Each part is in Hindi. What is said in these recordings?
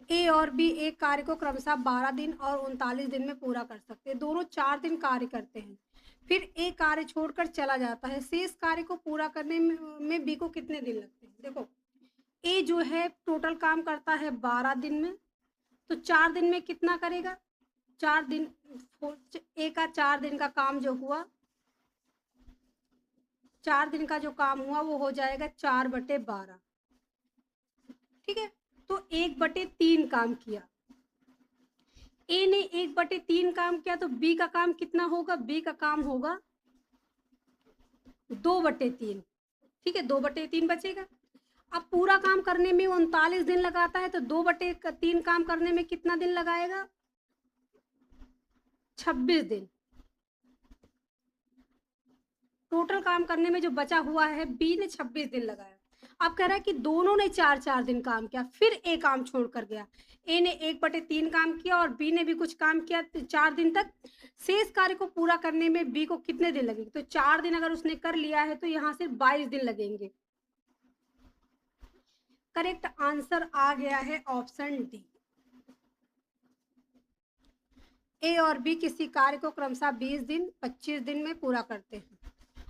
ए और बी एक कार्य को क्रमशः 12 दिन और 39 दिन में पूरा कर सकते हैं। दोनों 4 दिन कार्य करते हैं। फिर ए कार्य छोड़कर चला जाता है। शेष कार्य को पूरा करने में बी को कितने दिन लगते हैं? देखो, ए जो है टोटल काम करता है 12 दिन में, तो 4 दिन में कितना करेगा? 4 दिन ए का 4 दिन का काम जो हुआ, 4 दिन का जो काम हुआ वो हो जाएगा 4/12। ठीक है? तो 1/3 काम किया। ए ने 1/3 काम किया तो बी का काम कितना होगा? बी का काम होगा 2/3। ठीक है, 2/3 बचेगा। अब पूरा काम करने में 39 दिन लगाता है तो 2/3 काम करने में कितना दिन लगाएगा? 26 दिन। टोटल काम करने में जो बचा हुआ है बी ने 26 दिन लगाया। अब कह रहा है कि दोनों ने 4-4 दिन काम किया, फिर ए काम छोड़ कर गया। ए ने 1/3 काम किया और बी ने भी कुछ काम किया 4 दिन तक। शेष कार्य को पूरा करने में बी को कितने दिन लगेंगे? तो 4 दिन अगर उसने कर लिया है तो यहाँ सिर्फ 22 दिन लगेंगे। करेक्ट आंसर आ गया है ऑप्शन डी। ए और बी किसी कार्य को क्रमशः 20 दिन 25 दिन में पूरा करते हैं।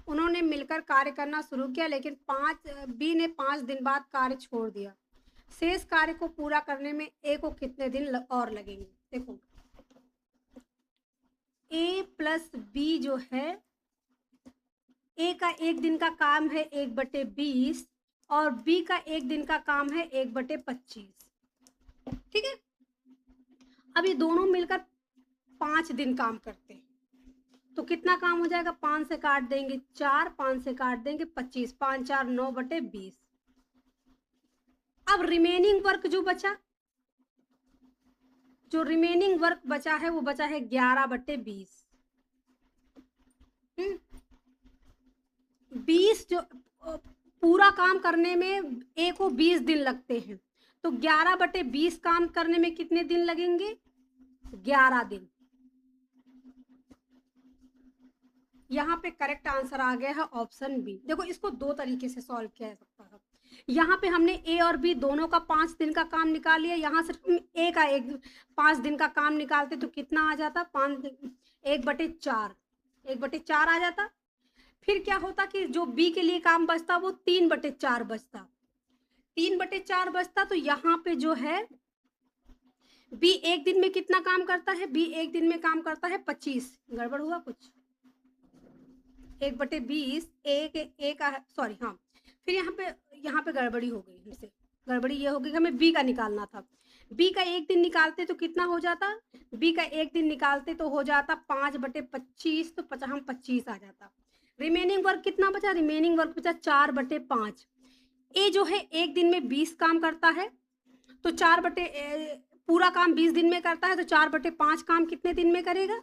उन्होंने मिलकर कार्य करना शुरू किया, लेकिन बी ने 5 दिन बाद कार्य छोड़ दिया। शेष कार्य को पूरा करने में ए को कितने दिन और लगेंगे? देखो, ए प्लस बी जो है, ए का 1 दिन का काम है 1/20 और बी का 1 दिन का काम है 1/25। ठीक है, अब ये दोनों मिलकर 5 दिन काम करते हैं तो कितना काम हो जाएगा? 5 से काट देंगे 4, 5 से काट देंगे 25, 5 4 9/20। अब रिमेनिंग वर्क जो बचा, जो रिमेनिंग वर्क बचा है वो बचा है 11/20। 20 जो पूरा काम करने में ए को 20 दिन लगते हैं तो 11/20 काम करने में कितने दिन लगेंगे? 11 दिन। यहाँ पे करेक्ट आंसर आ गया है ऑप्शन बी। देखो, इसको 2 तरीके से सॉल्व किया जा सकता है। यहाँ पे हमने ए और बी दोनों का 5 दिन का काम निकाल लिया। यहाँ से हम ए का 5 दिन का काम निकालते तो कितना आ जाता? 1/4 1/4 आ जाता। फिर क्या होता कि जो बी के लिए काम बचता वो 3/4 बचता। 3/4 बचता तो यहाँ पे जो है बी 1 दिन में कितना काम करता है? बी 1 दिन में काम करता है 25। गड़बड़ हुआ कुछ? 1/20 एक सॉरी, हाँ। फिर यहाँ पे गड़बड़ी हो गई हमसे। गड़बड़ी ये हो गई कि हमें बी का निकालना था। बी का 1 दिन निकालते तो कितना हो जाता? बी का 1 दिन निकालते तो हो जाता 5/25, तो हम 25 आ जाता। रिमेनिंग वर्क कितना बचा? रिमेनिंग वर्क बचा 4/5। ए जो है 1 दिन में 20 काम करता है तो पूरा काम 20 दिन में करता है तो 4/5 काम कितने दिन में करेगा?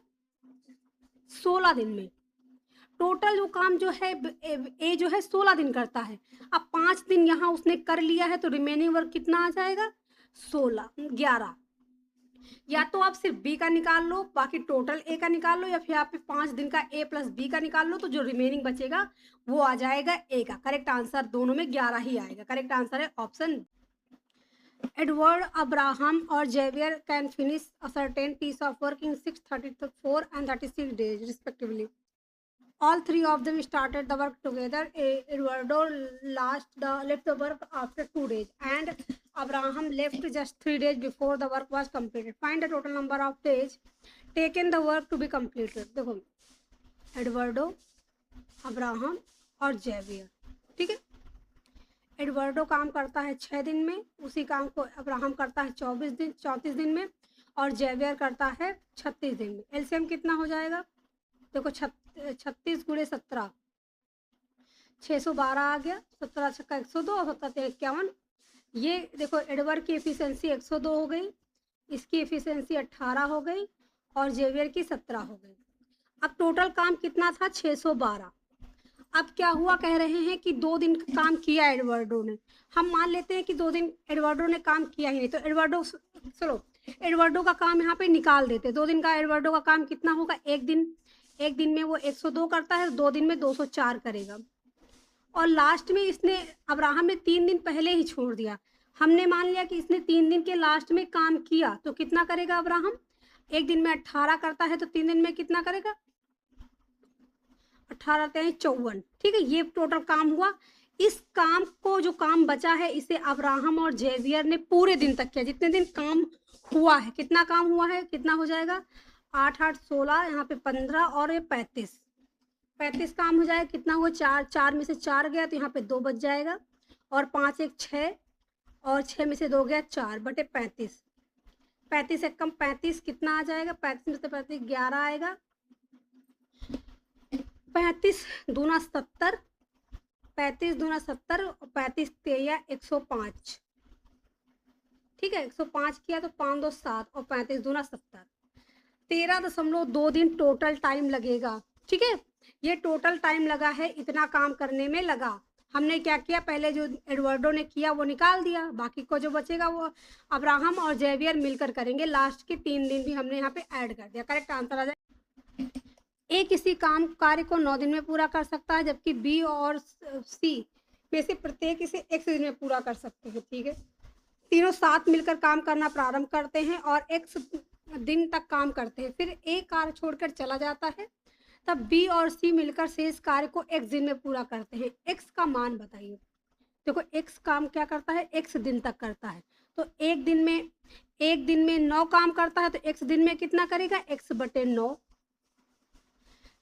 16 दिन में। टोटल जो काम जो है ए जो है 16 दिन करता है। अब 5 दिन यहाँ उसने कर लिया है तो रिमेनिंग वर्क कितना आ जाएगा? 11। या तो आप सिर्फ बी का निकाल लो, बाकी टोटल ए का निकाल लो, या फिर आप 5 दिन का ए प्लस बी का निकाल लो तो जो रिमेनिंग बचेगा वो आ जाएगा ए का। करेक्ट आंसर दोनों में 11 ही आएगा। करेक्ट आंसर है option. Edward Abraham or Javier can finish a certain piece of work in 6:34 and 36 days respectively. All three of them started the work together. Eduardo left the work after 2 days, and Abraham left just 3 days before the work was completed. Find the total number of days taken the work to be completed. देखो, एडवर्डो, अब्राहम और जेवियर। ठीक है, एडवर्डो काम करता है 6 दिन में, उसी काम को अब्राहम करता है 34 दिन में, और जेवियर करता है 36 दिन में। एलसीएम कितना हो जाएगा? देखो, 36 × 17 612 आ गया। 17 छक्का 102 और 17 51। ये देखो, एडवर्ड की एफिशिएंसी 102 हो गई, इसकी एफिशिएंसी 18 हो गई और जेवियर की 17 हो गई। अब टोटल काम कितना था? 612। अब क्या हुआ, कह रहे हैं कि 2 दिन काम किया एडवर्डो ने। हम मान लेते हैं कि 2 दिन एडवर्डो ने काम किया ही नहीं, तो एडवर्डो का काम यहाँ पे निकाल देते। 2 दिन का एडवर्डो का काम कितना होगा? 1 दिन। 1 दिन में वो 102 करता है, 2 दिन में 204 करेगा। और लास्ट में इसने, अब्राहम ने 3 दिन पहले ही छोड़ दिया। हमने मान लिया कि इसने 3 दिन के लास्ट में काम किया, तो कितना करेगा अब्राहम? एक दिन में 18 करता है तो 3 दिन में कितना करेगा? 18 54। ठीक है, ये टोटल काम हुआ। इस काम को, जो काम बचा है, इसे अब्राहम और जेवियर ने पूरे दिन तक किया, जितने दिन काम हुआ है। कितना काम हुआ है, कितना हो जाएगा? 8 8 16, यहाँ पे 15 और ये 35 काम हो जाएगा। कितना हुआ? 4 में से 4 गया तो यहाँ पे 2 बच जाएगा, और 5 1 6, और 6 में से 2 गया 4 बटे 35। 35 एक कम 35 कितना आ जाएगा? 35 में से 35 11 आएगा। 35 दूना 70, 35 दूना 70, और 35 तेया 105। ठीक है, 105 किया तो 5 2 7, और 35 दूना 70। 13.2 दिन टोटल टाइम लगेगा। ठीक है, ये टोटल टाइम लगा है, इतना काम करने में लगा। हमने क्या किया, पहले जो एडवर्डो ने किया वो निकाल दिया, बाकी को जो बचेगा वो अब्राहम और जेवियर मिलकर करेंगे। लास्ट के 3 दिन भी हमने यहाँ पे ऐड कर दिया। करेक्ट आंसर आ जाए। ए किसी कार्य को 9 दिन में पूरा कर सकता है, जबकि बी और सी में से प्रत्येक इसे x दिन में पूरा कर सकते हैं। ठीक है, तीनों साथ मिलकर काम करना प्रारंभ करते हैं और x दिन तक काम करते हैं। फिर ए कार्य छोड़कर चला जाता है, तब बी और सी मिलकर शेष कार्य को x दिन में पूरा करते हैं। x का मान बताइए। देखो, x काम क्या करता है? x दिन तक करता है, तो एक दिन में 9 काम करता है, तो x दिन में कितना करेगा? x बटे 9।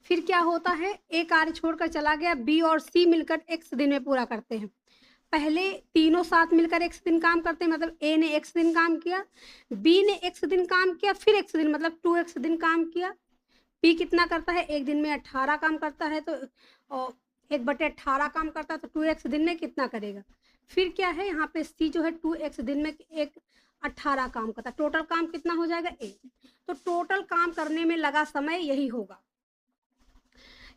फिर क्या होता है, ए कार्य छोड़कर चला गया, बी और सी मिलकर x दिन में पूरा करते हैं। पहले तीनों साथ मिलकर x दिन काम करते हैं, मतलब ए ने x दिन काम किया, बी ने x दिन काम किया, फिर x दिन मतलब 2x दिन काम किया। बी कितना करता है? एक दिन में 18 काम करता है, तो 1 बटे 18 काम करता है, तो 2x दिन में कितना करेगा? फिर क्या है, यहाँ पे सी जो है 2x दिन में 18 काम करता है। टोटल काम कितना हो जाएगा? 1। तो टोटल काम करने में लगा समय यही होगा।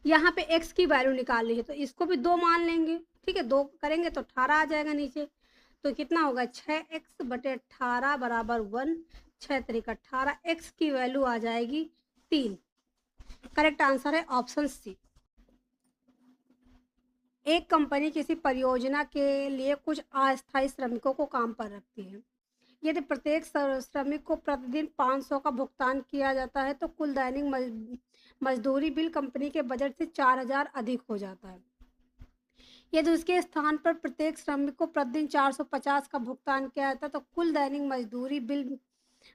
यहाँ पे x की वैल्यू निकालनी है, तो इसको भी 2 मान लेंगे। ठीक है, 2 करेंगे तो 18 आ जाएगा नीचे। तो कितना होगा? 6x बटे 18 बराबर 1। 6 3 18, x की वैल्यू आ जाएगी 3। करेक्ट आंसर है ऑप्शन सी। एक कंपनी किसी परियोजना के लिए कुछ अस्थायी श्रमिकों को काम पर रखती है। यदि प्रत्येक श्रमिक को प्रतिदिन 500 का भुगतान किया जाता है, तो कुल दैनिक मजदूरी बिल कंपनी के बजट से 4000 अधिक हो जाता है। यदि उसके स्थान पर प्रत्येक श्रमिक को प्रतिदिन 450 का भुगतान किया जाता है, तो कुल दैनिक मजदूरी बिल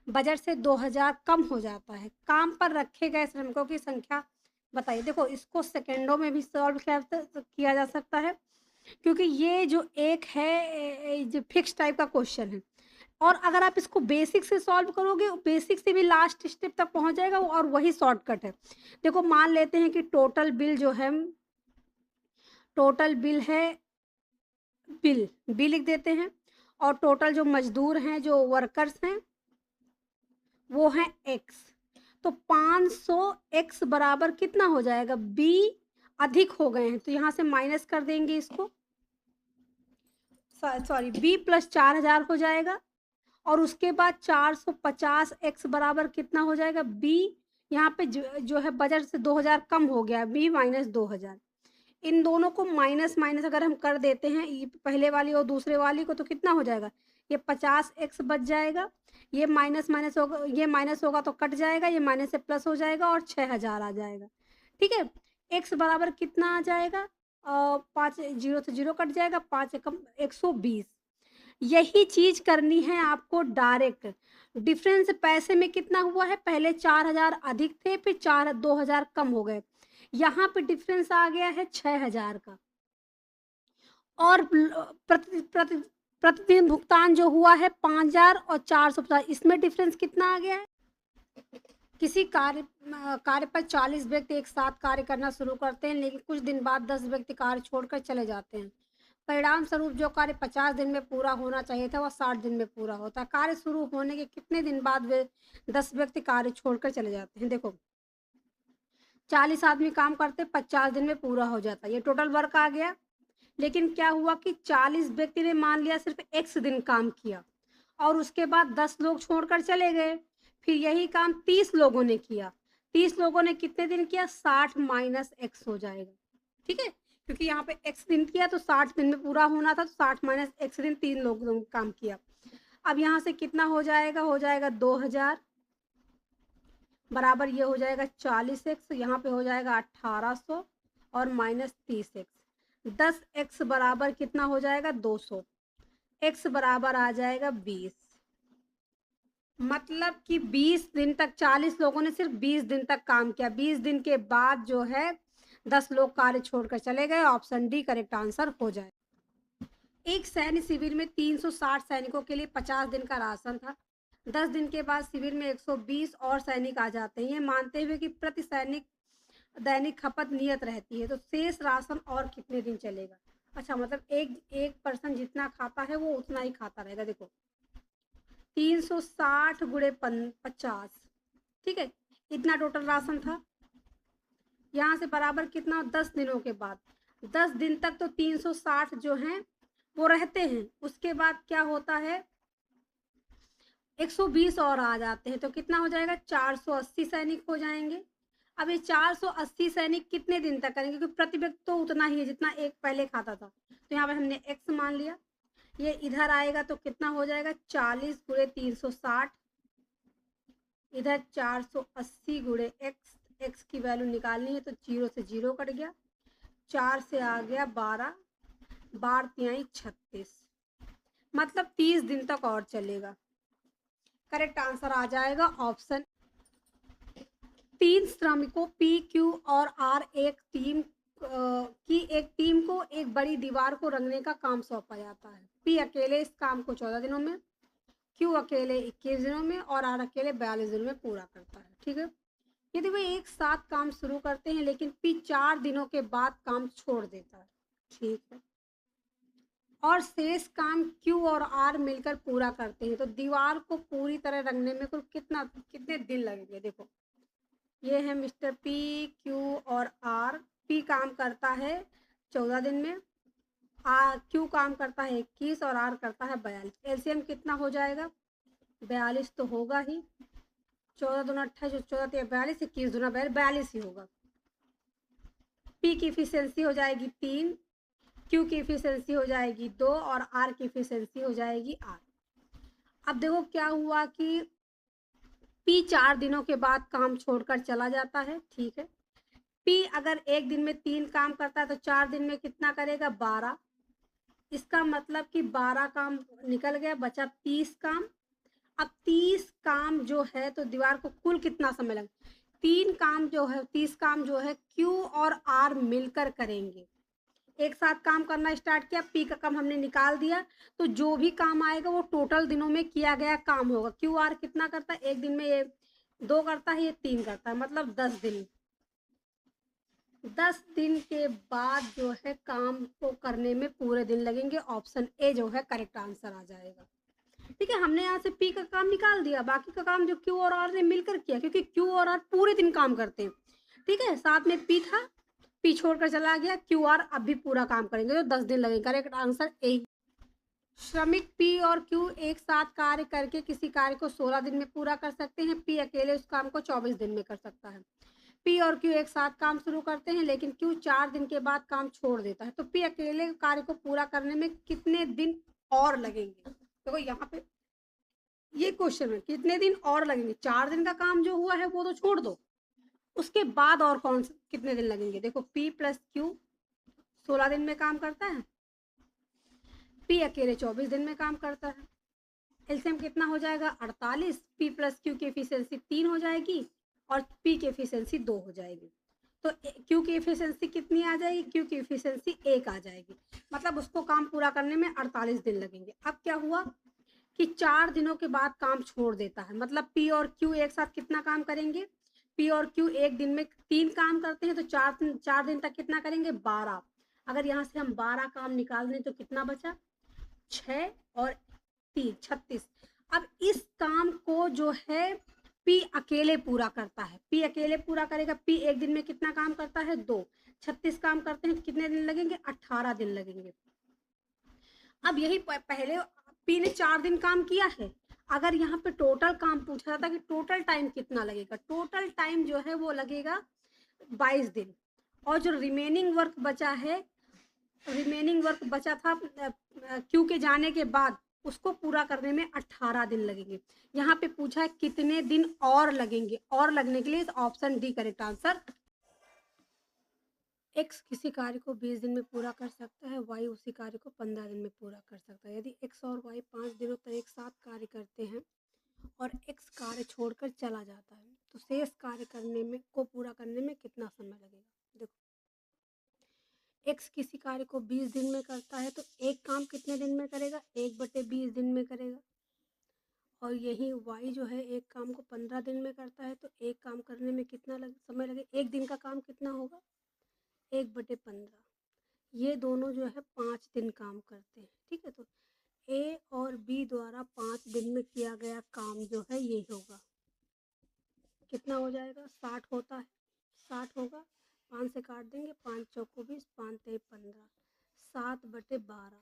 बजट से 2000 कम हो जाता है। काम पर रखे गए श्रमिकों की संख्या बताइए। देखो, इसको सेकेंडों में भी सॉल्व किया जा सकता है, क्योंकि ये जो एक है जो फिक्स टाइप का क्वेश्चन है, और अगर आप इसको बेसिक से सॉल्व करोगे, बेसिक से भी लास्ट स्टेप तक पहुंच जाएगा, और वही शॉर्टकट है। देखो, मान लेते हैं कि टोटल बिल जो है, टोटल बिल है, बिल बी लिख देते हैं, और टोटल जो मजदूर हैं, जो वर्कर्स हैं, वो है x। तो 500 x बराबर कितना हो जाएगा? b अधिक हो गए हैं, तो यहाँ से माइनस कर देंगे इसको, सॉरी b प्लस 4000 हो जाएगा, और उसके बाद 450 x बराबर कितना हो जाएगा? b यहाँ पे जो है बजट से 2000 कम हो गया, b माइनस 2000। इन दोनों को माइनस माइनस अगर हम कर देते हैं, ये पहले वाली और दूसरे वाली को, तो कितना हो जाएगा? ये 50x बच जाएगा, ये माइनस माइनस होगा, ये माइनस होगा तो कट जाएगा, ये माइनस से प्लस हो जाएगा, और 6000 आ जाएगा। ठीक है, x बराबर कितना आ जाएगा? 5 0 से 0 कट जाएगा, 5 एकम 120। यही चीज करनी है आपको डायरेक्ट। डिफरेंस पैसे में कितना हुआ है? पहले 4000 अधिक थे, फिर 2000 कम हो गए। यहाँ पे डिफरेंस आ गया है 6000 का, और प्रतिदिन भुगतान जो हुआ है 5000 और 450, इसमें डिफरेंस कितना आ गया है? किसी कार्य पर 40 व्यक्ति एक साथ कार्य करना शुरू करते हैं, लेकिन कुछ दिन बाद 10 व्यक्ति कार्य छोड़कर चले जाते हैं। परिणाम स्वरूप जो कार्य 50 दिन में पूरा होना चाहिए था, वह 60 दिन में पूरा होता है। कार्य शुरू होने के कितने दिन बाद वे 10 व्यक्ति कार्य छोड़कर चले जाते हैं? देखो, 40 आदमी काम करते, 50 दिन में पूरा हो जाता है, ये टोटल वर्क आ गया। लेकिन क्या हुआ कि 40 व्यक्ति ने मान लिया सिर्फ x दिन काम किया, और उसके बाद 10 लोग छोड़कर चले गए। फिर यही काम 30 लोगों ने किया। 30 लोगों ने कितने दिन किया? 60 माइनस x हो जाएगा। ठीक है, क्योंकि यहाँ पे x दिन किया तो 60 दिन में पूरा होना था, तो 60 माइनस x दिन 3 लोगों ने काम किया। अब यहाँ से कितना हो जाएगा 2000 बराबर ये हो जाएगा 40x, यहाँ पे हो जाएगा 1800 और माइनस 30x। 10x बराबर कितना हो जाएगा 200, x बराबर आ जाएगा 20। मतलब कि 20 दिन तक 40 लोगों ने सिर्फ 20 दिन तक काम किया। 20 दिन के बाद जो है 10 लोग कार्य छोड़कर चले गए। ऑप्शन डी करेक्ट आंसर हो जाए। एक सैन्य शिविर में 360 सैनिकों के लिए 50 दिन का राशन था। 10 दिन के बाद शिविर में 120 और सैनिक आ जाते हैं, ये मानते हुए कि प्रति सैनिक दैनिक खपत नियत रहती है, तो शेष राशन और कितने दिन चलेगा। अच्छा, मतलब एक पर्सन जितना खाता है वो उतना ही खाता रहेगा। देखो 360 गुणे 50, ठीक है, इतना टोटल राशन था। यहाँ से बराबर कितना 10 दिनों के बाद, 10 दिन तक तो 360 जो हैं वो रहते हैं। उसके बाद क्या होता है 120 और आ जाते हैं, तो कितना हो जाएगा 480 सैनिक हो जाएंगे। अब ये 480 सैनिक कितने दिन तक करेंगे, क्योंकि प्रति व्यक्ति तो उतना ही है जितना एक पहले खाता था, तो यहाँ पे हमने x मान लिया। ये इधर आएगा तो कितना हो जाएगा 40 गुणे 360, इधर 480 गुणे x की वैल्यू निकालनी है तो 0 से 0 कट गया, 4 से आ गया 12, 12 36, मतलब 30 दिन तक और चलेगा। करेक्ट आंसर आ जाएगा ऑप्शन। 3 श्रमिकों P, Q और R एक टीम को एक बड़ी दीवार को रंगने का काम सौंपा जाता है। P अकेले इस काम को 14 दिनों में, Q अकेले 21 दिनों में और R अकेले 42 दिनों में पूरा करता है। ठीक है, यदि वे एक साथ काम शुरू करते हैं लेकिन P 4 दिनों के बाद काम छोड़ देता है, ठीक है, और शेष काम Q और R मिलकर पूरा करते हैं, तो दीवार को पूरी तरह रंगने में कुल कितने दिन लगेंगे। देखो ये है मिस्टर P, Q और R। P काम करता है 14 दिन में, Q काम करता है 21 और R करता है 42। एलसीएम कितना हो जाएगा 42 तो होगा ही, 14 दूना 28, 14 42, 21 दूना 42 ही होगा। P की इफिशियंसी हो जाएगी 3, Q की इफिशियंसी हो जाएगी 2 और R की इफिशियंसी हो जाएगी 8। अब देखो क्या हुआ कि P 4 दिनों के बाद काम छोड़कर चला जाता है, ठीक है। P अगर एक दिन में 3 काम करता है तो 4 दिन में कितना करेगा 12। इसका मतलब कि 12 काम निकल गया, बचा 30 काम। अब 30 काम जो है तो दीवार को कुल कितना समय लगा, 3 काम जो है 30 काम जो है Q और R मिलकर करेंगे। एक साथ काम करना स्टार्ट किया, P का काम हमने निकाल दिया, तो जो भी काम आएगा वो टोटल दिनों में किया गया काम होगा। Q R कितना करता है, एक दिन में ये 2 करता है, ये 3 करता है, मतलब 10 दिन। 10 दिन के बाद जो है काम को करने में पूरे दिन लगेंगे। ऑप्शन ए जो है करेक्ट आंसर आ जाएगा। ठीक है, हमने यहाँ से P का काम निकाल दिया, बाकी का काम जो Q और R ने मिलकर किया, क्योंकि Q और R पूरे दिन काम करते हैं। ठीक है, साथ में P था, P छोड़कर चला गया, Q R अब भी पूरा काम करेंगे, तो 10 दिन लगेंगे। Correct answer A. श्रमिक P और Q एक साथ कार्य करके किसी कार्य को 16 दिन में पूरा कर सकते हैं। P अकेले उस काम को 24 दिन में कर सकता है। P और Q एक साथ काम शुरू करते हैं लेकिन Q 4 दिन के बाद काम छोड़ देता है, तो P अकेले कार्य को पूरा करने में कितने दिन और लगेंगे। देखो यहाँ पे ये क्वेश्चन है कितने दिन और लगेंगे। 4 दिन का काम जो हुआ है वो तो छोड़ दो, उसके बाद और कौन से कितने दिन लगेंगे। देखो P प्लस Q 16 दिन में काम करता है, P अकेले 24 दिन में काम करता है। एलसीएम कितना हो जाएगा 48। P प्लस Q की एफिशिएंसी 3 हो जाएगी और P की एफिशिएंसी 2 हो जाएगी, तो Q की एफिशिएंसी कितनी आ जाएगी, Q की एफिशिएंसी 1 आ जाएगी, मतलब उसको काम पूरा करने में 48 दिन लगेंगे। अब क्या हुआ कि 4 दिनों के बाद काम छोड़ देता है, मतलब P और Q एक साथ कितना काम करेंगे। P और Q एक दिन में 3 काम करते हैं, तो 4 दिन तक कितना करेंगे 12। अगर यहाँ से हम 12 काम निकाल दें तो कितना बचा 6 और 3 36। अब इस काम को जो है P अकेले पूरा करता है, P अकेले पूरा करेगा। P एक दिन में कितना काम करता है 2, 36 काम करते हैं तो कितने दिन लगेंगे 18 दिन लगेंगे। अब यही पहले P ने 4 दिन काम किया है, अगर यहाँ पे टोटल काम पूछा जाता कि टोटल टाइम कितना लगेगा, टोटल टाइम जो है वो लगेगा 22 दिन, और जो रिमेनिंग वर्क बचा है रिमेनिंग वर्क बचा था क्यू के जाने के बाद, उसको पूरा करने में 18 दिन लगेंगे। यहाँ पे पूछा है कितने दिन और लगेंगे, और लगने के लिए option D correct answer. X किसी कार्य को 20 दिन में पूरा कर सकता है, वाई उसी कार्य को 15 दिन में पूरा कर सकता है। यदि एक्स और वाई 5 दिनों तक एक साथ कार्य करते हैं और एक्स कार्य छोड़कर चला जाता है, तो शेष कार्य करने में को पूरा करने में कितना समय लगेगा? देखो, एक्स किसी कार्य को 20 दिन में करता है, तो एक काम कितने दिन में करेगा? 1/20 दिन में करेगा। और यही वाई जो है एक काम को 15 दिन में करता है, तो एक काम करने में कितना समय लगे? एक दिन का काम कितना होगा? 1/15। ये दोनों जो है 5 दिन काम करते हैं, ठीक है। तो ए और बी द्वारा 5 दिन में किया गया काम जो है ये होगा, कितना हो जाएगा? 60 होता है, 60 होगा, 5 से काट देंगे, 5 चौको 20, 5 तेई 15, 7/12।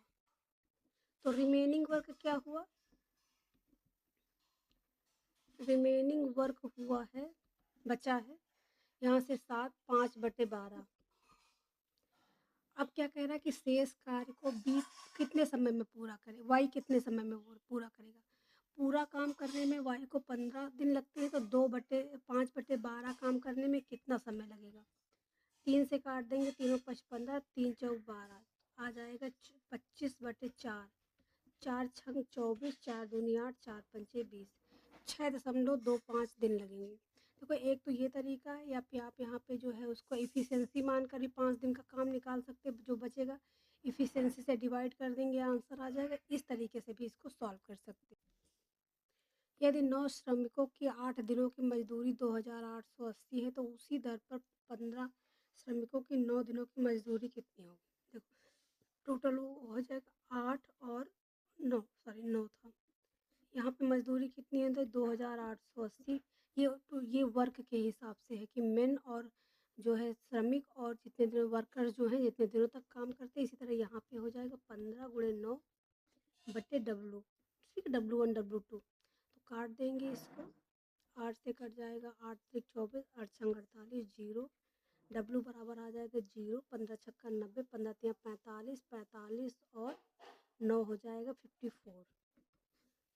तो रिमेनिंग वर्क क्या हुआ? रिमेनिंग वर्क हुआ है, बचा है यहाँ से 7, 5/12। अब क्या कह रहा है कि शेष कार्य को बी कितने समय में पूरा करे, वाई कितने समय में पूरा करेगा? पूरा काम करने में वाई को 15 दिन लगते हैं, तो 5/12 काम करने में कितना समय लगेगा? 3 से काट देंगे, 3 5 15, 3 चौक 12, आ जाएगा 25/4, 4 छंग 24, 4 दूनी 8, 4 पंचे 20, 6.25 दिन लगेंगे। देखो, एक तो ये तरीका है, या फिर आप यहाँ पे जो है उसको इफ़िशियंसी मानकर भी 5 दिन का काम निकाल सकते हैं, जो बचेगा इफ़िशियंसी से डिवाइड कर देंगे, आंसर आ जाएगा। इस तरीके से भी इसको सॉल्व कर सकते हैं। यदि 9 श्रमिकों की 8 दिनों की मजदूरी 2,880 है, तो उसी दर पर 15 श्रमिकों की 9 दिनों की मजदूरी कितनी होगी? देखो, टोटल हो जाएगा 8 और 9, सॉरी 9 था। यहाँ पे मजदूरी कितनी है? तो 2,880। ये वर्क के हिसाब से है कि मेन और जो है श्रमिक और जितने दिन वर्कर्स जो हैं जितने दिनों तक काम करते हैं, इसी तरह यहाँ पे हो जाएगा 15 × 9/W, ठीक है, W1 W2। तो काट देंगे इसको, 8 से कट जाएगा, 8 से 24, 8 छंग 48, 0, W बराबर आ जाएगा 0, 15 छक्का 90, 15 तिया 45, 45 और 9 हो जाएगा 54।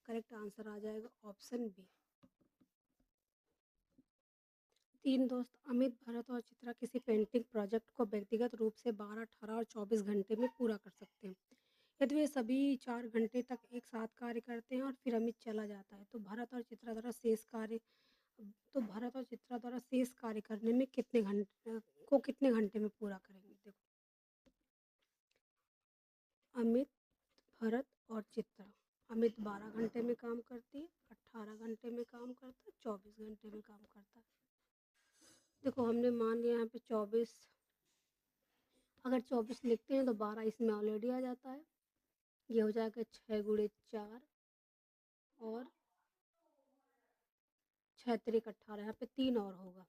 करेक्ट आंसर आ जाएगा ऑप्शन बी। 3 दोस्त अमित, भरत और चित्रा किसी पेंटिंग प्रोजेक्ट को व्यक्तिगत रूप से 12, 18 और 24 घंटे में पूरा कर सकते हैं। यदि वे सभी 4 घंटे तक एक साथ कार्य करते हैं और फिर अमित चला जाता है, तो भरत और चित्रा द्वारा शेष कार्य करने में कितने घंटे में पूरा करेंगे? देखो, अमित, भरत और चित्रा। अमित 12 घंटे में काम करती है, 18 घंटे में काम करता है, 24 घंटे में काम करता है। देखो, हमने मान लिया यहाँ पे 24, अगर 24 लिखते हैं तो 12 इसमें ऑलरेडी आ जाता है। ये हो जाएगा 6 × 4 और 6 × 18, यहाँ पे 3 और होगा,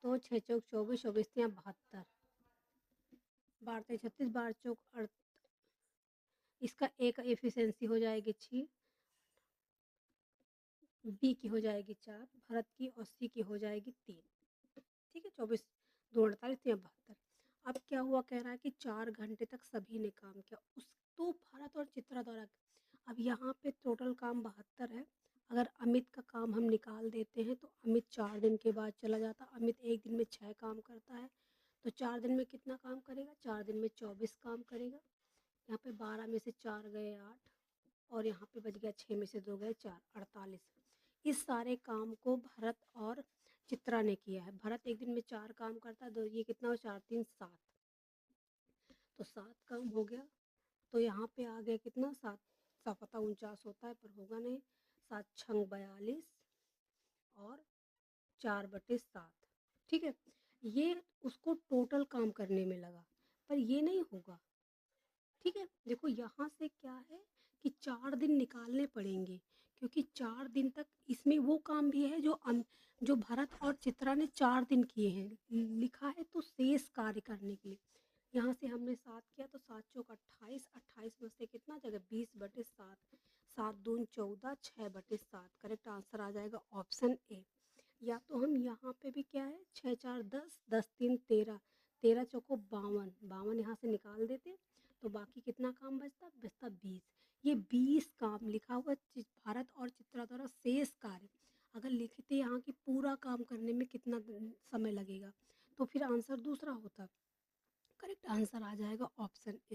तो 6 चौक 24, 24 तिया 72, 12 तिया 36, 12 चौक 8, इसका एक एफिशिएंसी हो जाएगी 6, बी की हो जाएगी 4, भरत की और सी की हो जाएगी 3, ठीक है। 24 2 48 तिया 72। अब क्या हुआ, कह रहा है कि 4 घंटे तक सभी ने काम किया, उस तो भरत और चित्रा द्वारा। अब यहाँ पे टोटल काम 72 है। अगर अमित का काम हम निकाल देते हैं, तो अमित 4 दिन के बाद चला जाता। अमित एक दिन में 6 काम करता है, तो 4 दिन में कितना काम करेगा? 4 दिन में 24 काम करेगा। यहाँ पे 12 में से 4 गए 8, और यहाँ पे बच गया 6 में से 2 गए 4, 48। इस सारे काम को भरत और चित्रा ने किया है। भरत एक दिन में 4 काम करता है, तो ये कितना हो? 4 3 7, तो 7 काम हो गया। तो यहाँ पे आ गया कितना? 7, 49 होता है पर होगा नहीं, 7 छंग 42 और 4/7, ठीक है। ये उसको टोटल काम करने में लगा, पर ये नहीं होगा, ठीक है। देखो, यहाँ से क्या है कि 4 दिन निकालने पड़ेंगे, क्योंकि 4 दिन तक इसमें वो काम भी है जो भरत और चित्रा ने 4 दिन किए हैं, लिखा है तो शेष कार्य करने के लिए। यहाँ से हमने 7 किया, तो 7 चौक 28, 28 में से कितना जगह? 20/7, 7 दून 14, 6/7। करेक्ट आंसर आ जाएगा ऑप्शन ए। या तो हम यहाँ पे भी क्या है, 6 4 10, 10 3 13, 13 चौको 52, 52 यहाँ से निकाल देते तो बाकी कितना काम बचता? बचता 20। ये 20 काम लिखा हुआ भारत और चित्रा द्वारा शेष कार्य अगर लिखते यहाँ की पूरा काम करने में कितना समय लगेगा, तो फिर आंसर दूसरा होता। करेक्ट आंसर आ जाएगा ऑप्शन ए।